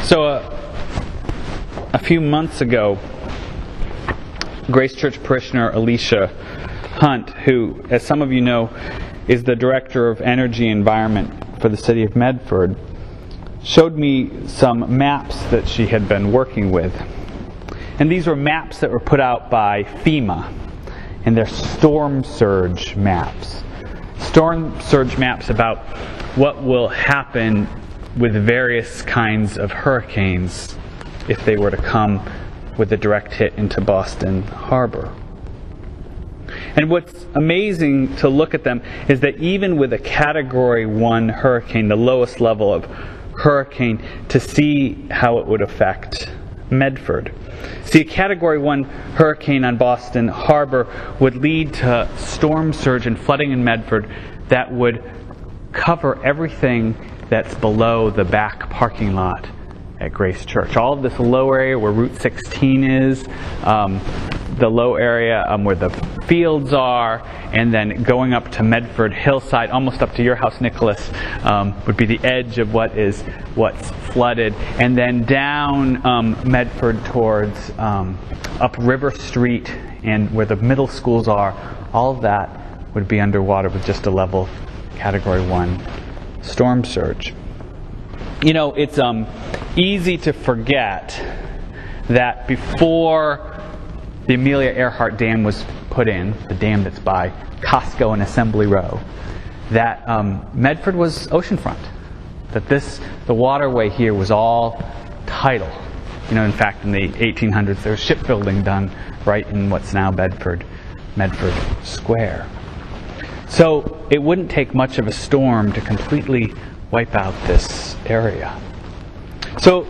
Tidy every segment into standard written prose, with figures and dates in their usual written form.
So a few months ago, Grace Church parishioner Alicia Hunt, who, as some of you know, is the Director of Energy Environment for the city of Medford, showed me some maps that she had been working with. And these were maps that were put out by FEMA, and they're storm surge maps. Storm surge maps about what will happen with various kinds of hurricanes if they were to come with a direct hit into Boston Harbor. And what's amazing to look at them is that even with a Category 1 hurricane, the lowest level of hurricane, to see how it would affect Medford. See, a Category 1 hurricane on Boston Harbor would lead to storm surge and flooding in Medford that would cover everything that's below the back parking lot at Grace Church. All of this low area where Route 16 is, the low area where the fields are, and then going up to Medford hillside, almost up to your house, Nicholas, would be the edge of what's flooded, and then down Medford towards up River Street and where the middle schools are. All of that would be underwater with just a level Category 1 storm surge. You know, it's easy to forget that before the Amelia Earhart Dam was put in, the dam that's by Costco and Assembly Row, that Medford was oceanfront. That the waterway here was all tidal. You know, in fact, in the 1800s, there was shipbuilding done right in what's now Medford Square. So it wouldn't take much of a storm to completely wipe out this area. So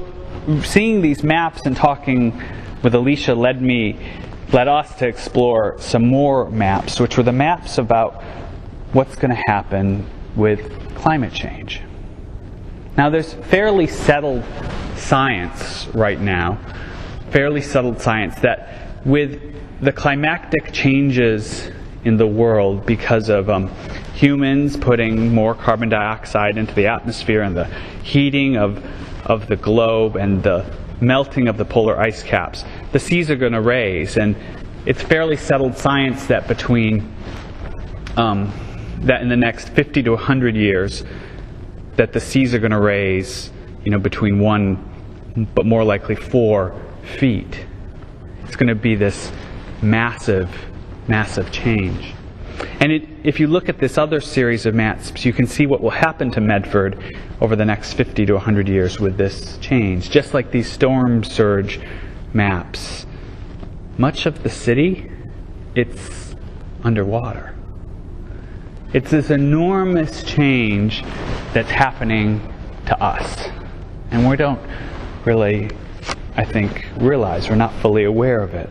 seeing these maps and talking with Alicia led us to explore some more maps, which were the maps about what's going to happen with climate change. Now, there's fairly settled science right now, that with the climatic changes in the world because of humans putting more carbon dioxide into the atmosphere and the heating of the globe and the melting of the polar ice caps, the seas are going to rise. And it's fairly settled science that between that in the next 50 to 100 years, that the seas are going to rise, between 1, but more likely 4 feet. It's going to be this massive change. And if you look at this other series of maps, you can see what will happen to Medford over the next 50 to 100 years with this change. Just like these storm surge maps, much of the city, it's underwater. It's this enormous change that's happening to us. And we don't really, I think, realize, we're not fully aware of it.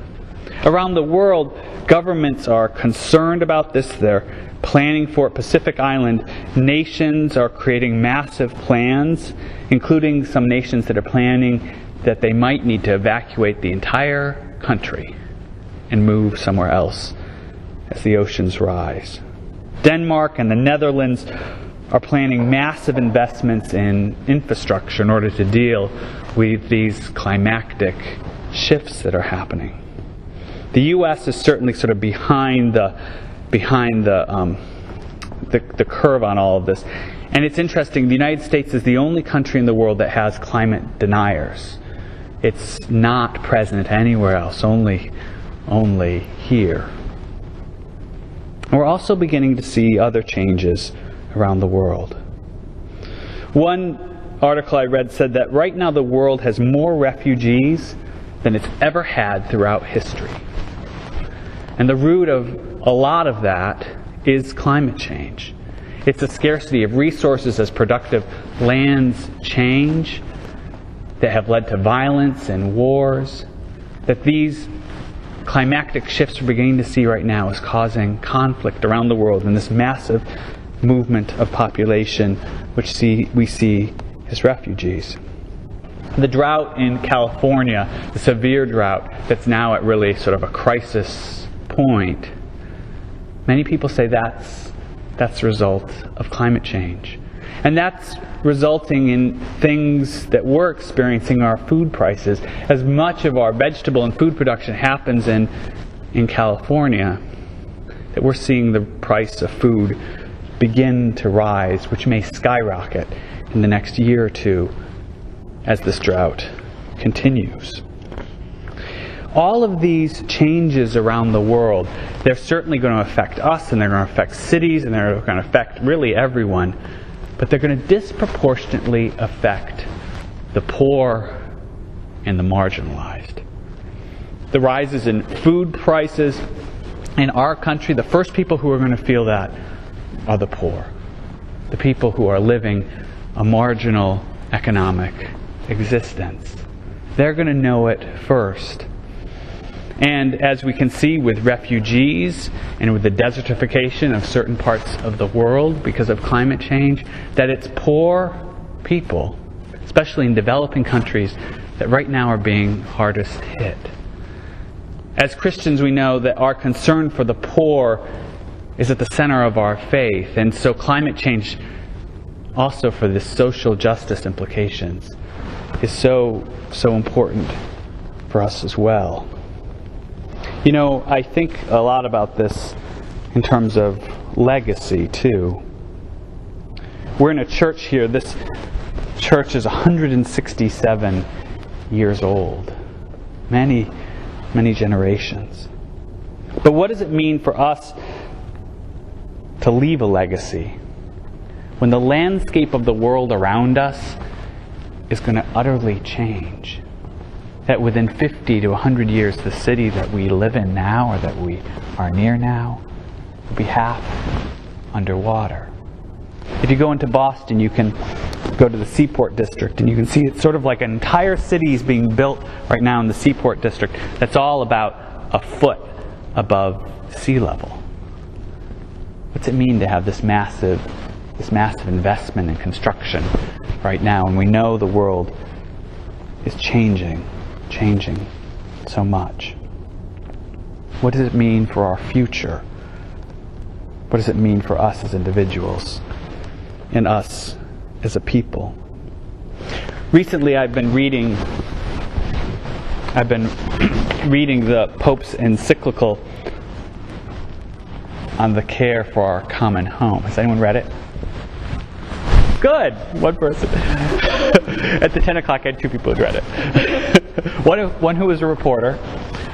Around the world, governments are concerned about this. They're planning for it. Pacific Island nations are creating massive plans, including some nations that are planning that they might need to evacuate the entire country and move somewhere else as the oceans rise. Denmark and the Netherlands are planning massive investments in infrastructure in order to deal with these climactic shifts that are happening. The U.S. is certainly sort of behind the curve on all of this. And it's interesting, the United States is the only country in the world that has climate deniers. It's not present anywhere else, only here. And we're also beginning to see other changes around the world. One article I read said that right now the world has more refugees than it's ever had throughout history. And the root of a lot of that is climate change. It's a scarcity of resources as productive lands change that have led to violence and wars. That these climactic shifts we're beginning to see right now is causing conflict around the world and this massive movement of population which we see as refugees. The drought in California, the severe drought that's now at really sort of a crisis point, many people say that's the result of climate change. And that's resulting in things that we're experiencing, our food prices. As much of our vegetable and food production happens in California, that we're seeing the price of food begin to rise, which may skyrocket in the next year or two as this drought continues. All of these changes around the world, they're certainly going to affect us, and they're going to affect cities, and they're going to affect really everyone. But they're going to disproportionately affect the poor and the marginalized. The rises in food prices in our country, the first people who are going to feel that are the poor. The people who are living a marginal economic existence. They're going to know it first. And as we can see with refugees and with the desertification of certain parts of the world because of climate change, that it's poor people, especially in developing countries, that right now are being hardest hit. As Christians, we know that our concern for the poor is at the center of our faith. And so climate change, also for the social justice implications, is so important for us as well. You know, I think a lot about this in terms of legacy, too. We're in a church here. This church is 167 years old. Many generations. But what does it mean for us to leave a legacy when the landscape of the world around us is going to utterly change? That within 50 to 100 years, the city that we live in now, or that we are near now, will be half underwater. If you go into Boston, you can go to the Seaport District, and you can see it's sort of like an entire city is being built right now in the Seaport District that's all about a foot above sea level. What's it mean to have this massive investment in construction right now? And we know the world is changing so much. What does it mean for our future? What does it mean for us as individuals and us as a people? Recently I've been reading the Pope's encyclical on the care for our common home. Has anyone read it? Good! One person. At the 10 o'clock I had two people who read it. One who was a reporter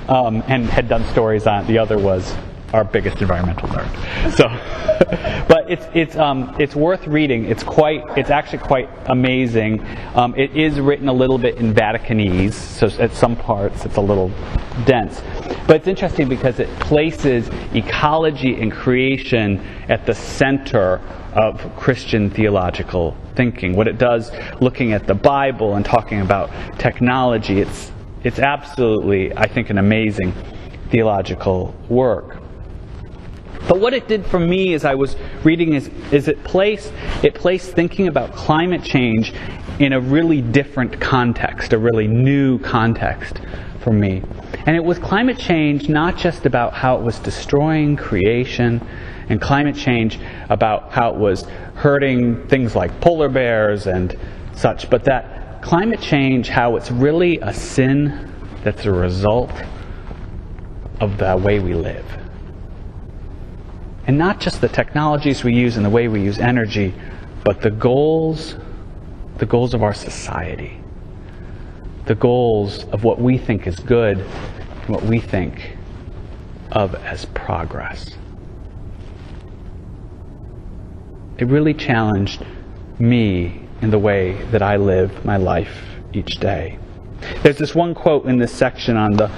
and had done stories on it. The other was our biggest environmental nerd. So, but it's worth reading. It's actually quite amazing. It is written a little bit in Vaticanese, so at some parts it's a little dense. But it's interesting because it places ecology and creation at the center of Christian theological thinking. What it does, looking at the Bible and talking about technology, it's absolutely, I think, an amazing theological work. But what it did for me as I was reading is it placed thinking about climate change in a really different context, a really new context for me. And it was climate change not just about how it was destroying creation, and climate change about how it was hurting things like polar bears and such, but that climate change, how it's really a sin that's a result of the way we live. And not just the technologies we use and the way we use energy, but the goals of our society. The goals of what we think is good and what we think of as progress. It really challenged me in the way that I live my life each day. There's this one quote in this section on the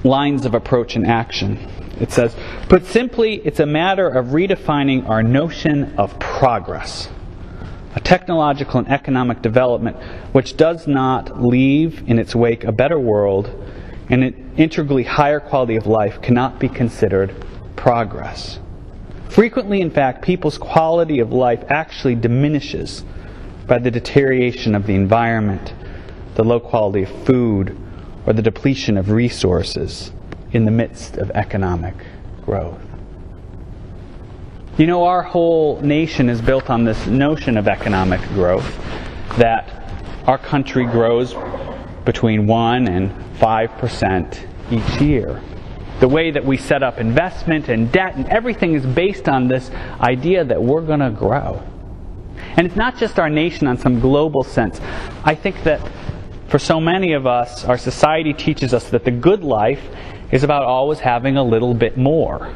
lines of approach and action. It says, "Put simply, it's a matter of redefining our notion of progress, a technological and economic development which does not leave in its wake a better world and an integrally higher quality of life cannot be considered progress. Frequently, in fact, people's quality of life actually diminishes by the deterioration of the environment, the low quality of food, or the depletion of resources in the midst of economic growth." You know, our whole nation is built on this notion of economic growth, that our country grows between 1 and 5% each year. The way that we set up investment and debt and everything is based on this idea that we're going to grow. And it's not just our nation on some global sense. I think that for so many of us, our society teaches us that the good life is about always having a little bit more.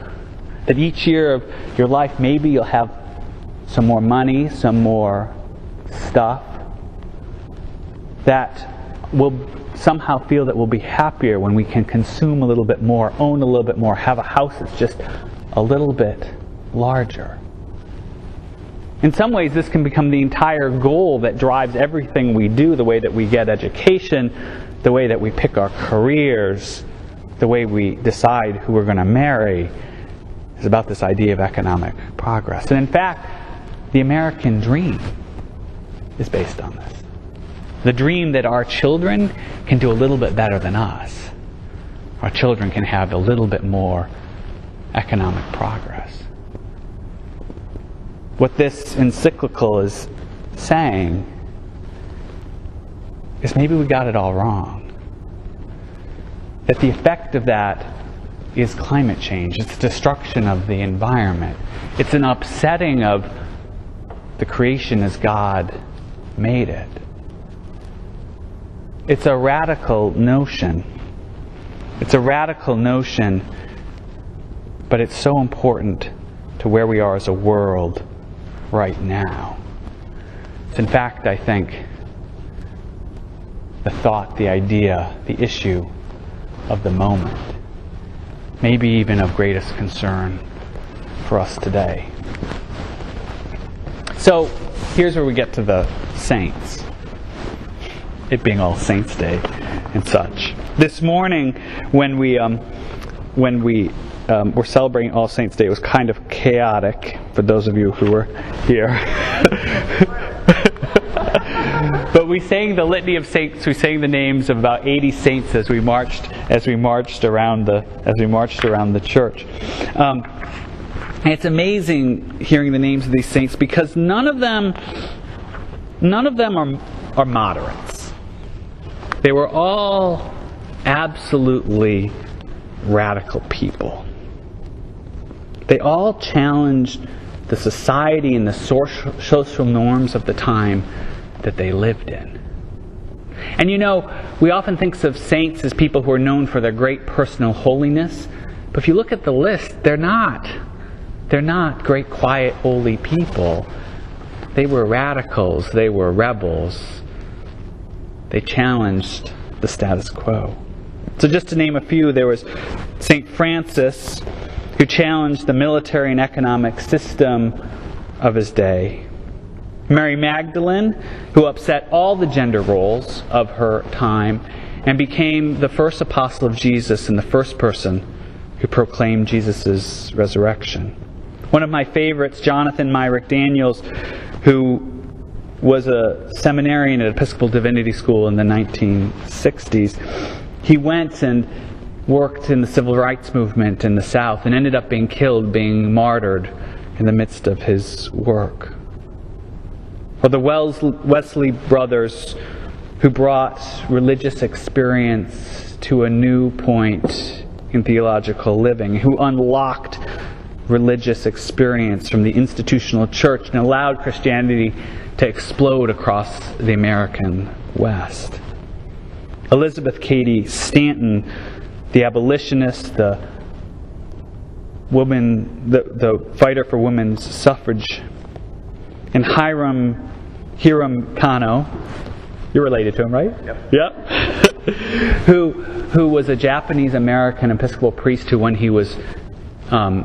That each year of your life, maybe you'll have some more money, some more stuff. That we'll somehow feel that we'll be happier when we can consume a little bit more, own a little bit more, have a house that's just a little bit larger. In some ways, this can become the entire goal that drives everything we do, the way that we get education, the way that we pick our careers, the way we decide who we're going to marry. Is about this idea of economic progress. And in fact, the American dream is based on this. The dream that our children can do a little bit better than us. Our children can have a little bit more economic progress. What this encyclical is saying is maybe we got it all wrong. That the effect of that is climate change. It's destruction of the environment. It's an upsetting of the creation as God made it. It's a radical notion. It's a radical notion, but it's so important to where we are as a world right now. It's in fact, I think, the thought, the idea, the issue of the moment. Maybe even of greatest concern for us today. So, here's where we get to the saints. It being All Saints' Day and such. This morning, when we were celebrating All Saints' Day, it was kind of chaotic for those of you who were here. But we sang the litany of saints. We sang the names of about 80 saints as we marched around the church. And it's amazing hearing the names of these saints because none of them are moderates. They were all absolutely radical people. They all challenged the society and the social norms of the time that they lived in. And you know, we often think of saints as people who are known for their great personal holiness. But if you look at the list, they're not great, quiet, holy people. They were radicals. They were rebels. They challenged the status quo. So just to name a few, there was St. Francis, who challenged the military and economic system of his day. Mary Magdalene, who upset all the gender roles of her time and became the first apostle of Jesus and the first person who proclaimed Jesus' resurrection. One of my favorites, Jonathan Myrick Daniels, who was a seminarian at Episcopal Divinity School in the 1960s. He went and worked in the civil rights movement in the South and ended up being killed, being martyred in the midst of his work. Or the Wesley brothers, who brought religious experience to a new point in theological living, who unlocked religious experience from the institutional church and allowed Christianity to explode across the American West. Elizabeth Cady Stanton, the abolitionist, the fighter for women's suffrage, and Hiram Kano, you're related to him, right? Yep. who was a Japanese American Episcopal priest who, when he was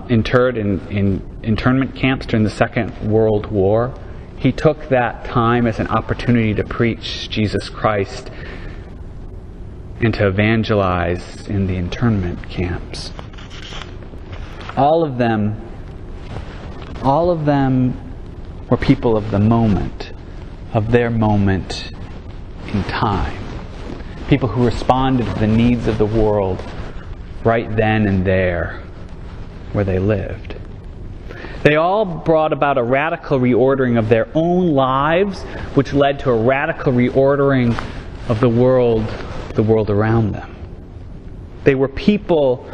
interred in internment camps during the Second World War, he took that time as an opportunity to preach Jesus Christ and to evangelize in the internment camps. All of them were people of the moment, of their moment in time. People who responded to the needs of the world right then and there where they lived. They all brought about a radical reordering of their own lives, which led to a radical reordering of the world around them. They were people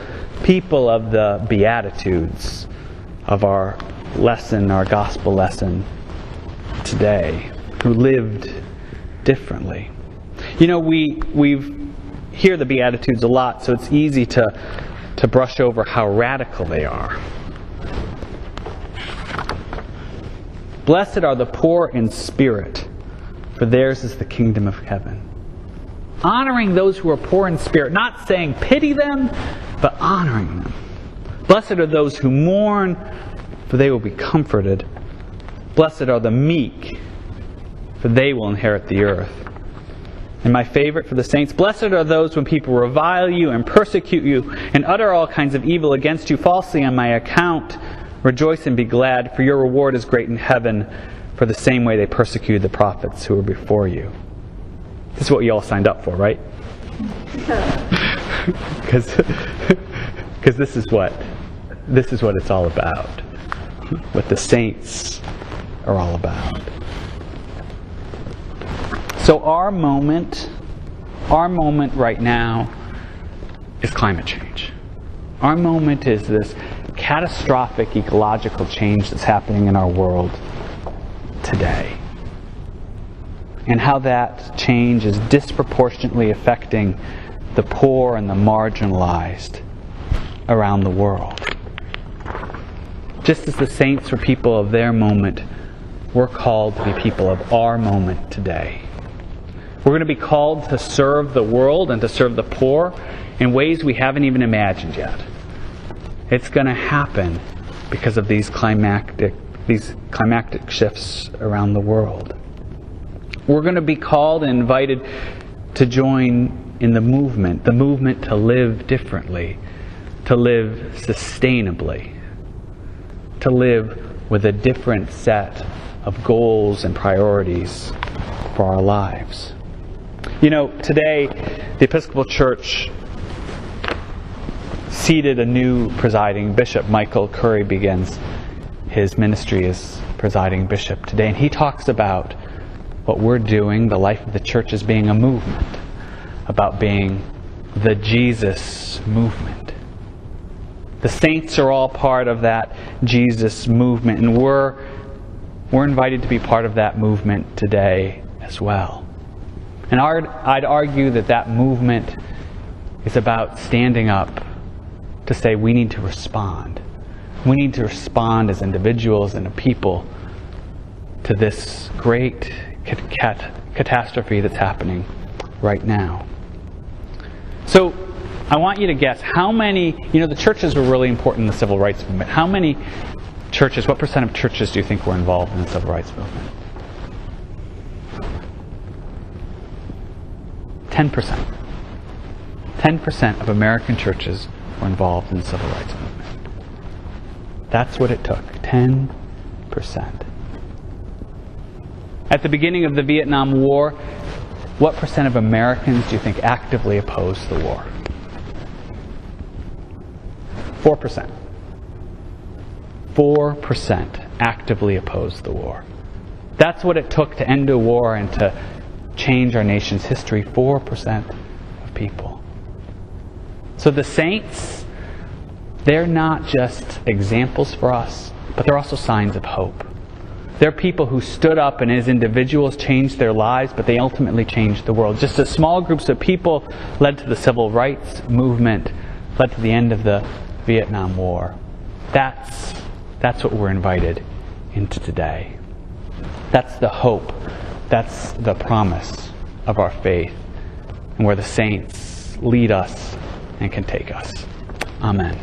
of the Beatitudes of our lesson, our gospel lesson today, who lived differently. You know, we hear the Beatitudes a lot, so it's easy to brush over how radical they are. Blessed are the poor in spirit, for theirs is the kingdom of heaven. Honoring those who are poor in spirit, not saying pity them, but honoring them. Blessed are those who mourn, for they will be comforted. Blessed are the meek, for they will inherit the earth. And my favorite for the saints, blessed are those when people revile you and persecute you and utter all kinds of evil against you falsely on my account. Rejoice and be glad, for your reward is great in heaven, for the same way they persecuted the prophets who were before you. This is what you all signed up for, right? Because this is what it's all about. What the saints are all about. So our moment right now is climate change. Our moment is this catastrophic ecological change that's happening in our world today. And how that change is disproportionately affecting the poor and the marginalized around the world. Just as the saints were people of their moment, we're called to be people of our moment today. We're going to be called to serve the world and to serve the poor in ways we haven't even imagined yet. It's going to happen because of these climactic shifts around the world. We're going to be called and invited to join in the movement to live differently, to live sustainably, to live with a different set of goals and priorities for our lives. You know, today the Episcopal Church seated a new presiding bishop. Michael Curry begins his ministry as presiding bishop today, and he talks about what we're doing, the life of the church, as being a movement, about being the Jesus movement. The saints are all part of that Jesus movement, and we're invited to be part of that movement today as well. And I'd argue that movement is about standing up to say we need to respond. We need to respond as individuals and a people to this great catastrophe that's happening right now. So I want you to guess how many, the churches were really important in the civil rights movement. How many churches, what percent of churches do you think were involved in the civil rights movement? 10%. 10% of American churches were involved in the civil rights movement. That's what it took. 10%. At the beginning of the Vietnam War, what percent of Americans do you think actively opposed the war? 4%. 4% actively opposed the war. That's what it took to end a war and to change our nation's history. 4% of people. So the saints, they're not just examples for us, but they're also signs of hope. They're people who stood up and as individuals changed their lives, but they ultimately changed the world. Just as small groups of people led to the civil rights movement, led to the end of the Vietnam War. That's what we're invited into today. That's the hope. That's the promise of our faith, and where the saints lead us and can take us. Amen.